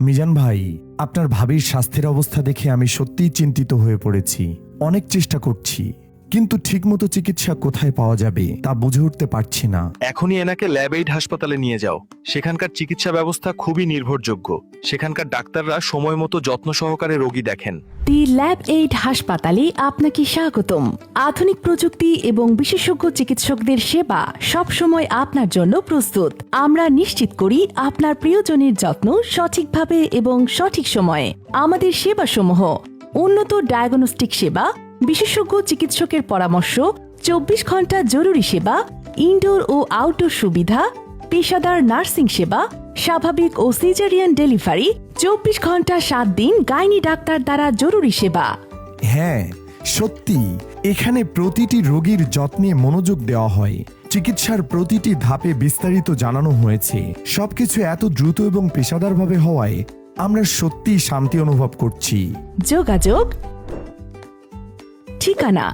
মিজান ভাই, আপনার ভাবির স্বাস্থ্যের অবস্থা দেখে আমি সত্যিই চিন্তিত হয়ে পড়েছি। অনেক চেষ্টা করছি, কিন্তু ঠিকমতো চিকিৎসা কোথায় পাওয়া যাবে তা বুঝে উঠতে পারছি না। এখনই এনাকে ল্যাব এইড হাসপাতালে নিয়ে যাও। সেখানকার চিকিৎসা ব্যবস্থা খুবই নির্ভরযোগ্য। সেখানকার ডাক্তাররা সময় মতো যত্ন সহকারে রোগী দেখেন। দি ল্যাব এইড হাসপাতালে আপনাকে স্বাগতম। আধুনিক প্রযুক্তি এবং বিশেষজ্ঞ চিকিৎসকদের সেবা সবসময় আপনার জন্য প্রস্তুত। আমরা নিশ্চিত করি আপনার প্রিয়জনের যত্ন সঠিকভাবে এবং সঠিক সময়ে। আমাদের সেবাসমূহ: উন্নত ডায়াগনস্টিক সেবা, বিশেষজ্ঞ চিকিৎসকের পরামর্শ, 24 ঘন্টা জরুরি সেবা, ইনডোর ও আউটডোর সুবিধা, পেশাদার নার্সিং সেবা, স্বাভাবিক ও সিজারিয়ান ডেলিভারি, 24 ঘন্টা 7 দিন গাইনি ডাক্তার দ্বারা জরুরি সেবা। হ্যাঁ, সত্যি এখানে প্রতিটি রোগীর যত্নে মনোযোগ দেওয়া হয়। চিকিৎসার প্রতিটি ধাপে বিস্তারিত জানানো হয়েছে। সবকিছু এত দ্রুত এবং পেশাদারভাবে হওয়ায় আমরা সত্যিই শান্তি অনুভব করছি। যোগাযোগ, ঠিকানা